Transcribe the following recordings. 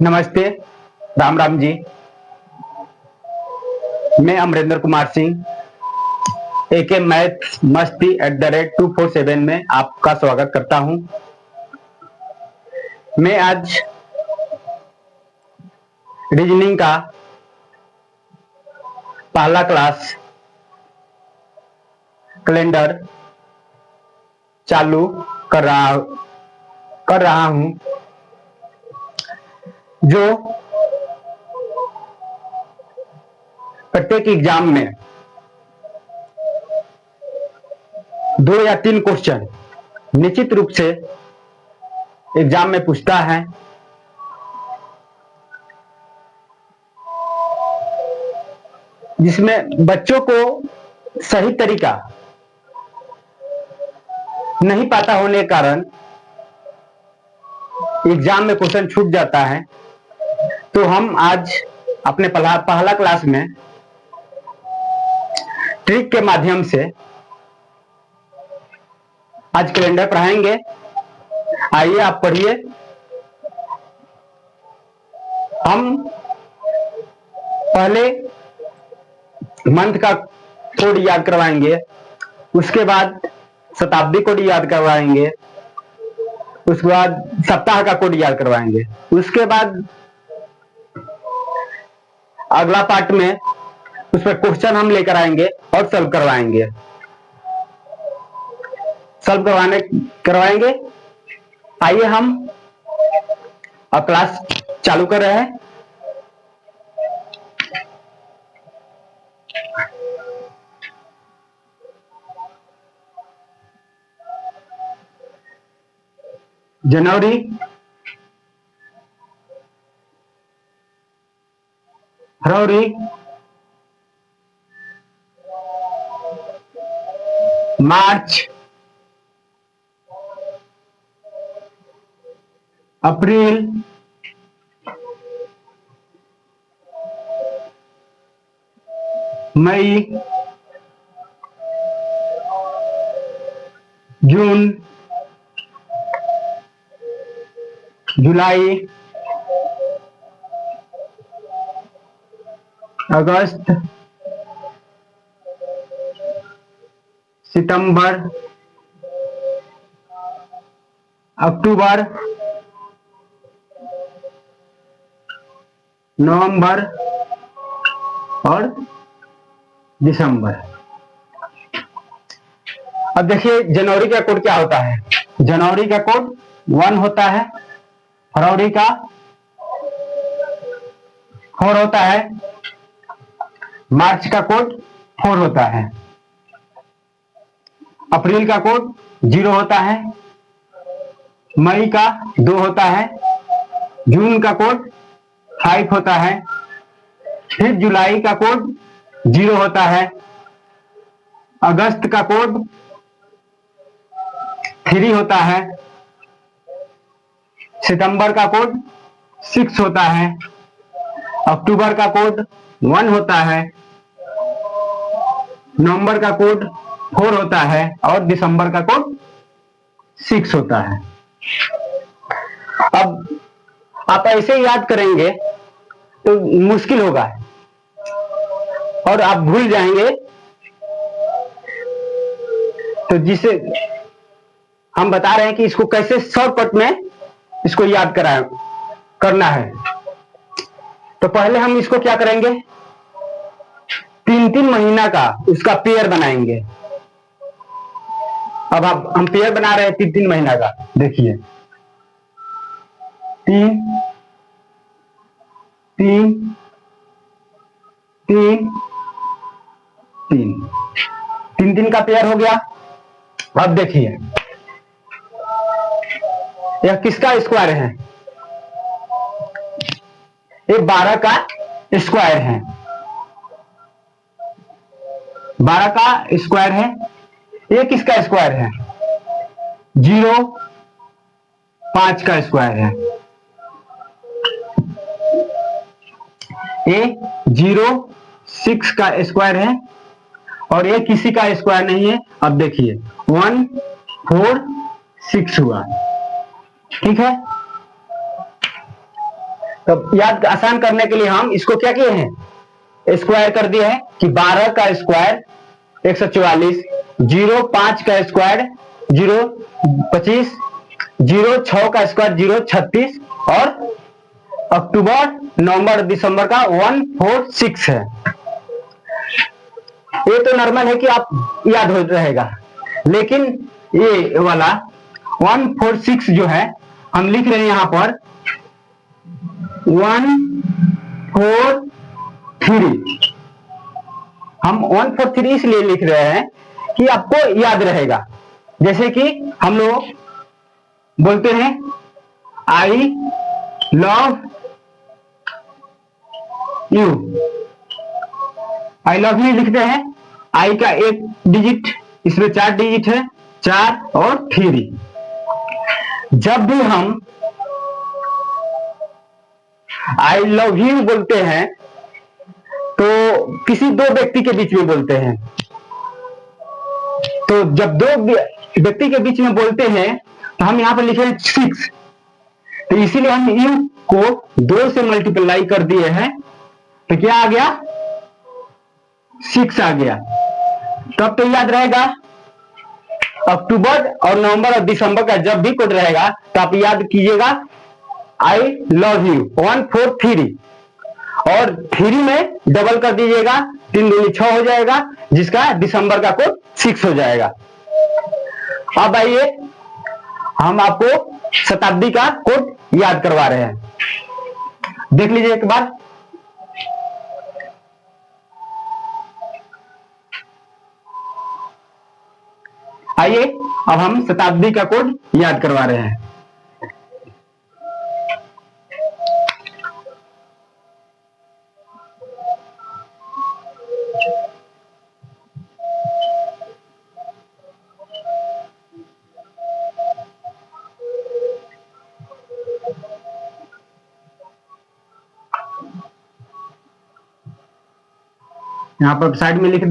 नमस्ते, राम राम जी। मैं अमरेंद्र कुमार सिंह एके मैथ मस्ती @247 में आपका स्वागत करता हूं। मैं आज रीजनिंग का पहला क्लास कैलेंडर चालू कर रहा हूं, जो प्रत्येक एग्जाम में 2 या 3 क्वेश्चन निश्चित रूप से एग्जाम में पूछता है। जिसमें बच्चों को सही तरीका नहीं पता होने के कारण एग्जाम में क्वेश्चन छूट जाता है। तो हम आज अपने पहला क्लास में ट्रिक के माध्यम से आज कैलेंडर पढ़ाएंगे। आइए आप पढ़िए। हम पहले मंथ का कोड याद करवाएंगे, उसके बाद शताब्दी कोड याद करवाएंगे, उसके बाद सप्ताह का कोड याद करवाएंगे। उसके बाद अगला पार्ट में उस पर क्वेश्चन हम लेकर आएंगे और सॉल्व करवाएंगे। करवाएंगे। आइए हम अब क्लास चालू कर रहे हैं। जनवरी, फरवरी, मार्च, अप्रैल, मई, जून, जुलाई, अगस्त, सितंबर, अक्टूबर, नवंबर और दिसंबर। अब देखिए जनवरी का कोड क्या होता है। जनवरी का कोड 1 होता है, फरवरी का 4 होता है, मार्च का कोड 4 होता है, अप्रैल का कोड 0 होता है, मई का 2 होता है, जून का कोड 5 होता है, फिर जुलाई का कोड 0 होता है, अगस्त का कोड 3 होता है, सितंबर का कोड 6 होता है, अक्टूबर का कोड 1 होता है, नवंबर का कोड 4 होता है और दिसंबर का कोड 6 होता है। अब आप ऐसे याद करेंगे तो मुश्किल होगा और आप भूल जाएंगे। तो जिसे हम बता रहे हैं कि इसको कैसे शॉर्टकट में इसको याद करना है। तो पहले हम इसको क्या करेंगे, 3-3 महीना का उसका पेयर बनाएंगे। अब हम पेयर बना रहे हैं 3-3 महीना का। देखिए 3 3 3 3 3 का पेयर हो गया। अब देखिए यह किसका स्क्वायर है, ये 12 का स्क्वायर है। 12 का स्क्वायर है। ये किसका स्क्वायर है, 0 5 का स्क्वायर है। ये 0 6 का स्क्वायर है और ये किसी का स्क्वायर नहीं है। अब देखिए 1 4 6 हुआ, ठीक है। तो याद आसान करने के लिए हम इसको क्या किए हैं, स्क्वायर कर दिए हैं कि 12 का स्क्वायर 144, 05 का स्क्वायर 025, 06 का स्क्वायर 036 और अक्टूबर नवंबर दिसंबर का 146 है। ये तो नॉर्मल है कि आप याद हो रहेगा, लेकिन ये वाला 146 जो है हम लिख रहे हैं यहां पर 143। हम 143 इसलिए लिख रहे हैं कि आपको याद रहेगा। जैसे कि हम लोग बोलते हैं I love you, I love you लिखते हैं, आई का एक डिजिट, इसमें 4 डिजिट है, 4 और 3। जब भी हम आई लव यू बोलते हैं तो किसी दो व्यक्ति के बीच में बोलते हैं। तो जब दो व्यक्ति के बीच में बोलते हैं तो हम यहां पर लिखे हैं 6, तो इसीलिए हम यू को 2 से मल्टीप्लाई कर दिए हैं, तो क्या आ गया 6 आ गया। तब तो याद रहेगा। अक्टूबर और नवंबर और दिसंबर का जब भी कोड रहेगा तो आप याद कीजिएगा आई लव यू 143 और 3 में डबल कर दीजिएगा, 3 दूनी 6 हो जाएगा, जिसका दिसंबर का कोड 6 हो जाएगा। अब आइए हम आपको शताब्दी का कोड याद करवा रहे हैं, देख लीजिए एक बार। आइए अब हम शताब्दी का कोड याद करवा रहे हैं। यहां पर साइड में लिख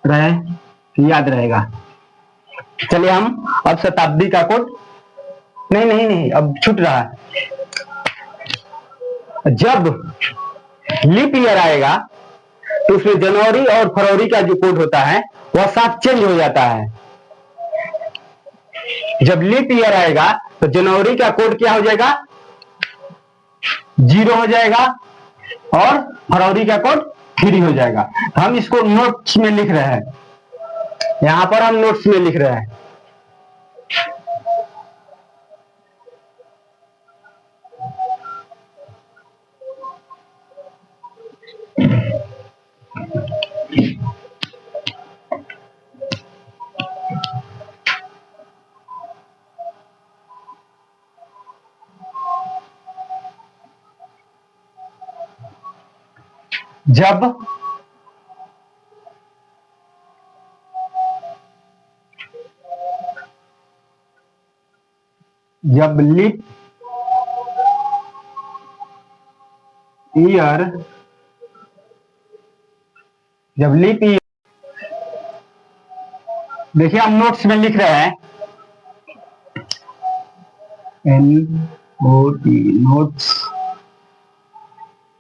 रहे हैं, याद रहेगा। चलिए हम अब शताब्दी का कोड, नहीं अब छूट रहा है। जब लीप ईयर आएगा तो उसमें जनवरी और फरवरी का जो कोड होता है वह साथ चेंज हो जाता है। जब लीप ईयर आएगा तो जनवरी का कोड क्या हो जाएगा 0 हो जाएगा और फरवरी का कोड 3 हो जाएगा। हम इसको नोट्स में लिख रहे हैं, यहां पर हम नोट्स में लिख रहे हैं। जब लीप ईयर देखिए हम नोट्स में लिख रहे हैं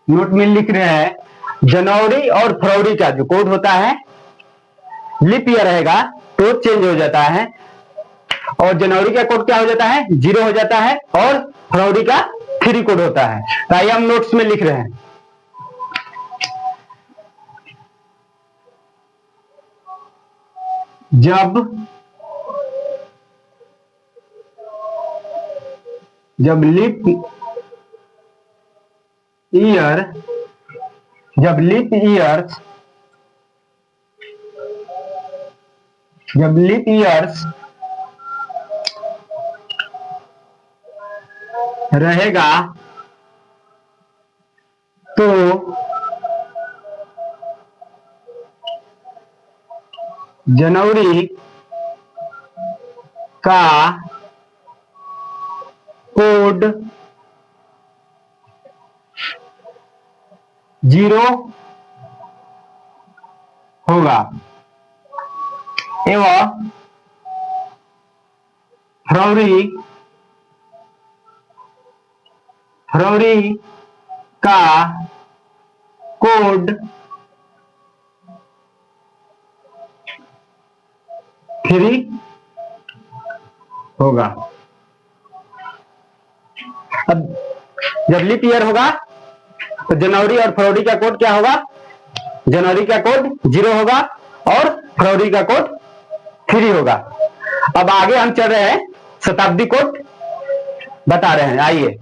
नोट में लिख रहे हैं जनवरी और फरवरी का जो कोड होता है लीप ईयर रहेगा तो चेंज हो जाता है, और जनवरी का कोड क्या हो जाता है 0 हो जाता है और फरवरी का 3 कोड होता है। तो आइए हम नोट्स में लिख रहे हैं। जब लीप ईयर्स रहेगा तो जनवरी का कोड 0 होगा एवं फरवरी का कोड 3 होगा। अब जब लीप ईयर होगा तो जनवरी और फरवरी का कोड क्या होगा? जनवरी का कोड 0 होगा और फरवरी का कोड 3 होगा। अब आगे हम चल रहे हैं, शताब्दी कोड बता रहे हैं, आइए।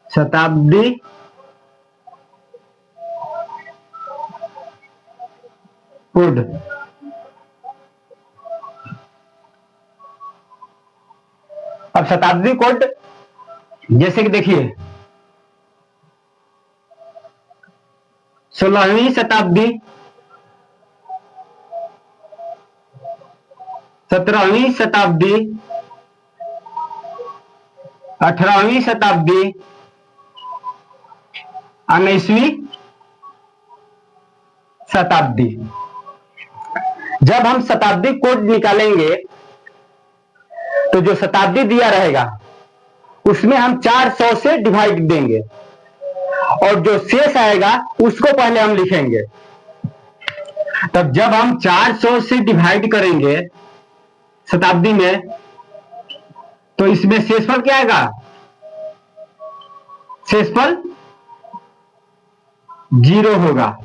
शताब्दी कोड अब शताब्दी कोड जैसे कि देखिए 16वीं शताब्दी, 17वीं शताब्दी, 18वीं शताब्दी, 19वीं शताब्दी। जब हम शताब्दी कोड निकालेंगे तो जो शताब्दी दिया रहेगा उसमें हम 400 से डिवाइड देंगे और जो शेष आएगा उसको पहले हम लिखेंगे। तब जब हम 400 से डिवाइड करेंगे शताब्दी में तो इसमें शेषफल क्या आएगा? शेषफल 0 होगा।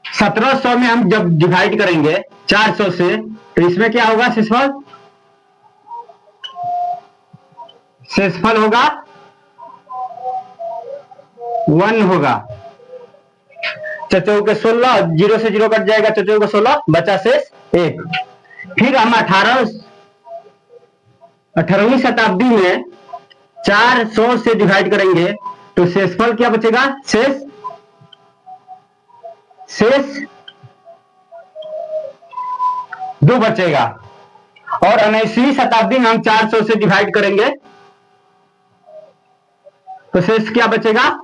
1700 में हम जब डिवाइड करेंगे 400 से तो इसमें क्या होगा? शेषफल होगा 1 होगा। चौके 16, 0 से 0 कट जाएगा, चौके 16 बचा शेष 1। फिर हम 18वीं शताब्दी में 400 से डिवाइड करेंगे तो शेषफल क्या बचेगा? शेष 2 बचेगा। और 19वीं शताब्दी में हम 400 से डिवाइड करेंगे तो शेष क्या बचेगा?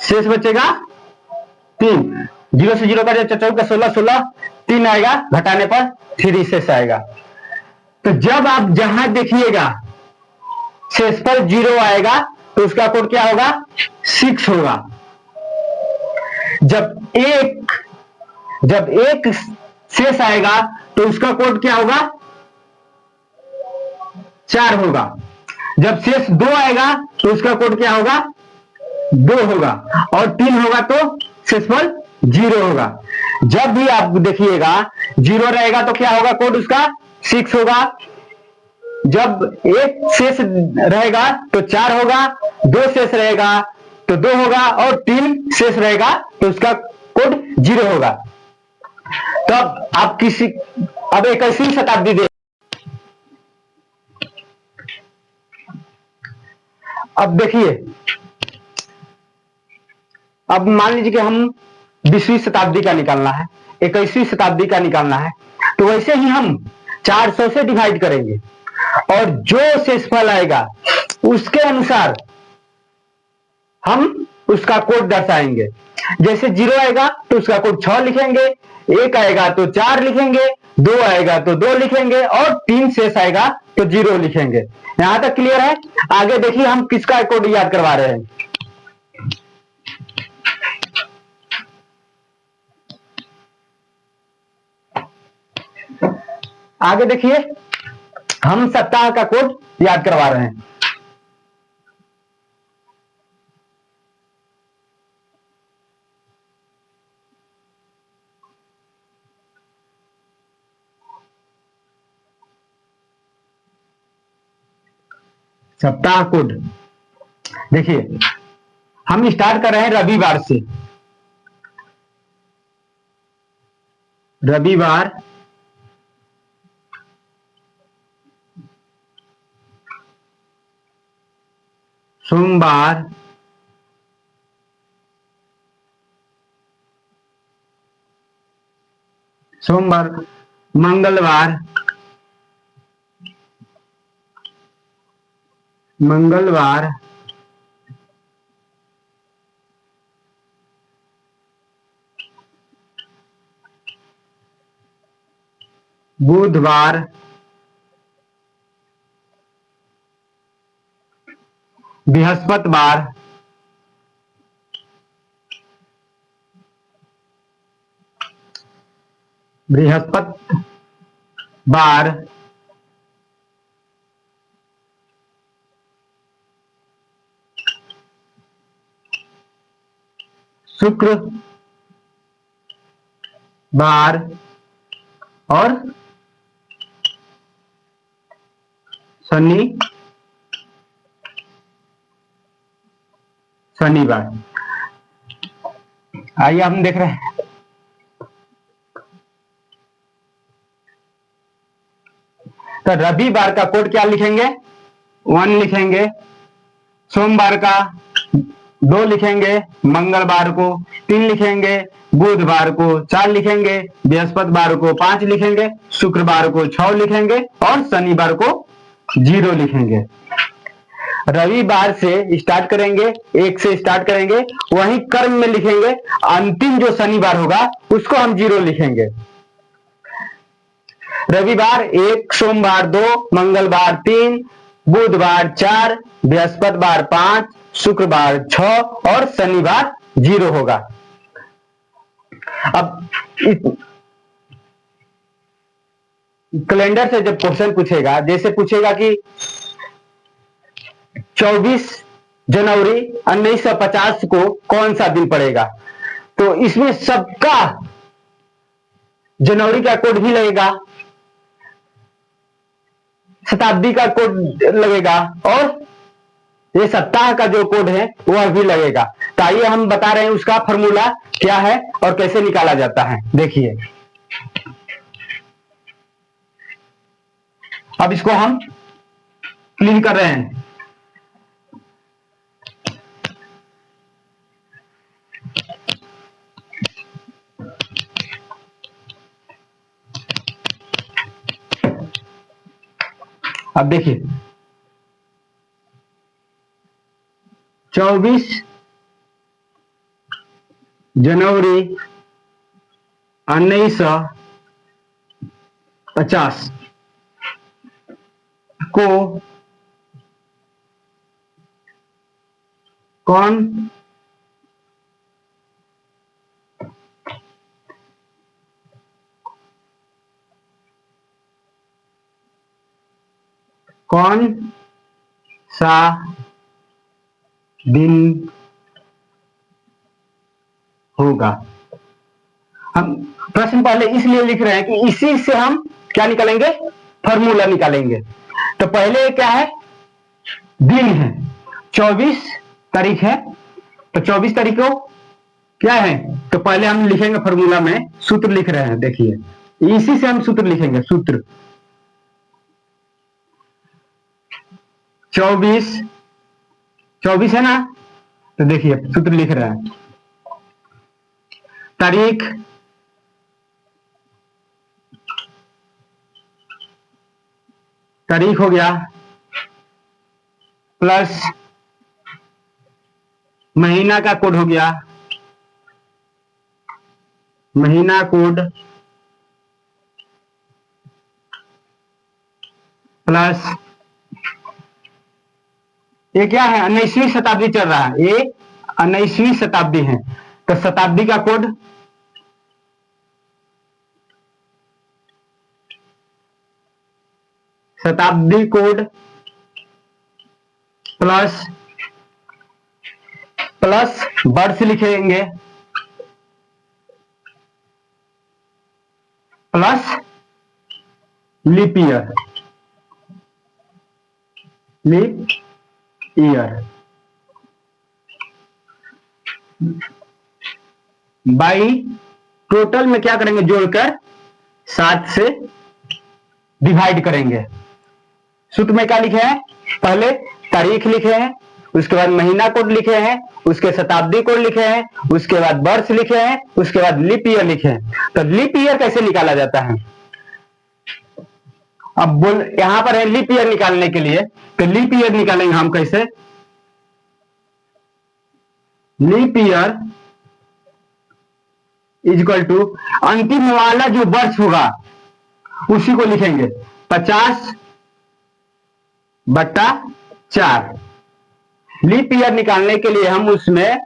शेष बचेगा 3। 0 से 0 का 16, 16 3 आएगा, घटाने पर 3 शेष आएगा। तो जब आप जहां देखिएगा शेषफल 0 आएगा तो उसका कोड क्या होगा? 6 होगा। जब एक शेष आएगा तो उसका कोड क्या होगा? 4 होगा। जब शेष 2 आएगा तो उसका कोड क्या होगा? 2 होगा। और 3 होगा तो शेषफल 0 होगा। जब भी आप देखिएगा 0 रहेगा तो क्या होगा? कोड उसका 6 होगा। जब एक शेष रहेगा तो 4 होगा, 2 शेष रहेगा तो 2 होगा और 3 शेष रहेगा तो उसका कोड 0 होगा। तब आप अब 21वीं शताब्दी दे। अब देखिए, अब मान लीजिए कि हम 20वीं शताब्दी का निकालना है, 21वीं शताब्दी का निकालना है, तो वैसे ही हम 400 से डिवाइड करेंगे और जो शेषफल आएगा उसके अनुसार हम उसका कोड दर्शाएंगे। जैसे 0 आएगा तो उसका कोड 6 लिखेंगे, 1 आएगा तो 4 लिखेंगे, 2 आएगा तो 2 लिखेंगे और 3 शेष आएगा तो 0 लिखेंगे। यहां तक क्लियर है? आगे देखिए हम किसका कोड याद करवा रहे हैं। आगे देखिए हम सप्ताह का कोड याद करवा रहे हैं। सप्ताह कोड देखिए, हम स्टार्ट कर रहे हैं रविवार से। रविवार, सोमवार, मंगलवार, बुधवार, बृहस्पतिवार, बृहस्पतिवार, शुक्रवार और शनिवार। आइए हम देख रहे हैं। तो रविवार का कोड क्या लिखेंगे? 1 लिखेंगे। सोमवार का 2 लिखेंगे, मंगलवार को 3 लिखेंगे, बुधवार को 4 लिखेंगे, बृहस्पतिवार को 5 लिखेंगे, शुक्रवार को 6 लिखेंगे और शनिवार को 0 लिखेंगे। रविवार से स्टार्ट करेंगे, 1 से स्टार्ट करेंगे, वही क्रम में लिखेंगे। अंतिम जो शनिवार होगा उसको हम 0 लिखेंगे। रविवार 1, सोमवार 2, मंगलवार 3, बुधवार 4, बृहस्पतिवार 5, शुक्रवार 6 और शनिवार 0 होगा। अब कैलेंडर से जब क्वेश्चन पूछेगा, जैसे पूछेगा कि 24 जनवरी 1950 को कौन सा दिन पड़ेगा, तो इसमें सबका जनवरी का कोड भी लगेगा, शताब्दी का कोड लगेगा और ये सप्ताह का जो कोड है वह भी लगेगा। तो आइए हम बता रहे हैं उसका फॉर्मूला क्या है और कैसे निकाला जाता है। देखिए, अब इसको हम क्लीन कर रहे हैं। अब देखिए, 24 जनवरी 1950 को कौन सा दिन होगा। हम प्रश्न पहले इसलिए लिख रहे हैं कि इसी से हम क्या निकालेंगे, फॉर्मूला निकालेंगे। तो पहले क्या है, दिन है, 24 तारीख है, तो 24 तारीख को क्या है, तो पहले हम लिखेंगे फॉर्मूला में, सूत्र लिख रहे हैं। देखिए, इसी से हम सूत्र लिखेंगे। सूत्र 24 है ना, तो देखिए सूत्र लिख रहे हैं। तारीख हो गया, प्लस महीना का कोड हो गया, महीना कोड, प्लस ये क्या है, 19वीं शताब्दी चल रहा है, ये 19वीं शताब्दी है, तो शताब्दी का कोड, शताब्दी कोड प्लस वर्ष लिखेंगे, plus leap year, by total में क्या करेंगे, जोड़कर 7 से डिवाइड करेंगे। सूत्र में क्या लिखे हैं, पहले तारीख लिखे हैं, उसके बाद महीना कोड लिखे हैं, उसके शताब्दी कोड लिखे हैं, उसके बाद वर्ष लिखे हैं, उसके बाद लीप ईयर लिखे हैं। तो लीप ईयर कैसे निकाला जाता है, अब यहां पर है लीप ईयर निकालने के लिए, तो लीप ईयर निकालेंगे हम कैसे, leap year is equal to अंतिम वाला जो वर्ष होगा, उसी को लिखेंगे 50/4। लीप ईयर निकालने के लिए हम उसमें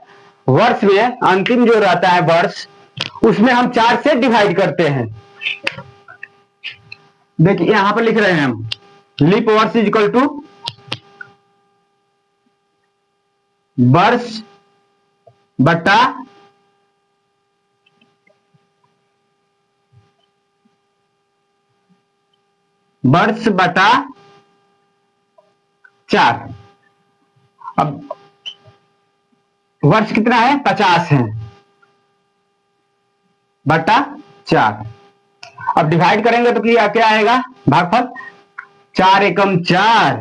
वर्ष में अंतिम जो रहता है वर्ष, उसमें हम 4 से डिवाइड करते हैं। देखिए यहां पर लिख रहे हैं हम लीप वर्ष इज इक्वल टू वर्ष बटा वर्ष बटा 4। अब वर्ष कितना है 50 है बटा 4। अब डिवाइड करेंगे तो क्या आएगा भागफल 4 एकम 4,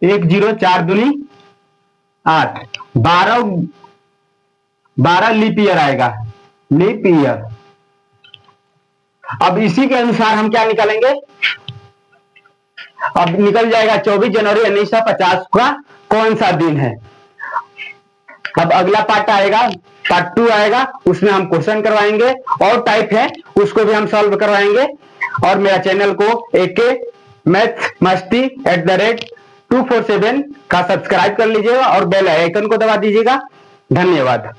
1 0 4 दूनी 8, 12 लीप ईयर आएगा, लीप ईयर। अब इसी के अनुसार हम क्या निकालेंगे, अब निकल जाएगा 24 जनवरी 1950 का कौन सा दिन है। अब अगला पार्ट आएगा, पार्ट 2 आएगा, उसमें हम क्वेश्चन करवाएंगे और टाइप है उसको भी हम सॉल्व करवाएंगे। और मेरा चैनल को AK मैथ मस्ती @247 का सब्सक्राइब कर लीजिएगा और बेल आइकन को दबा दीजिएगा। धन्यवाद।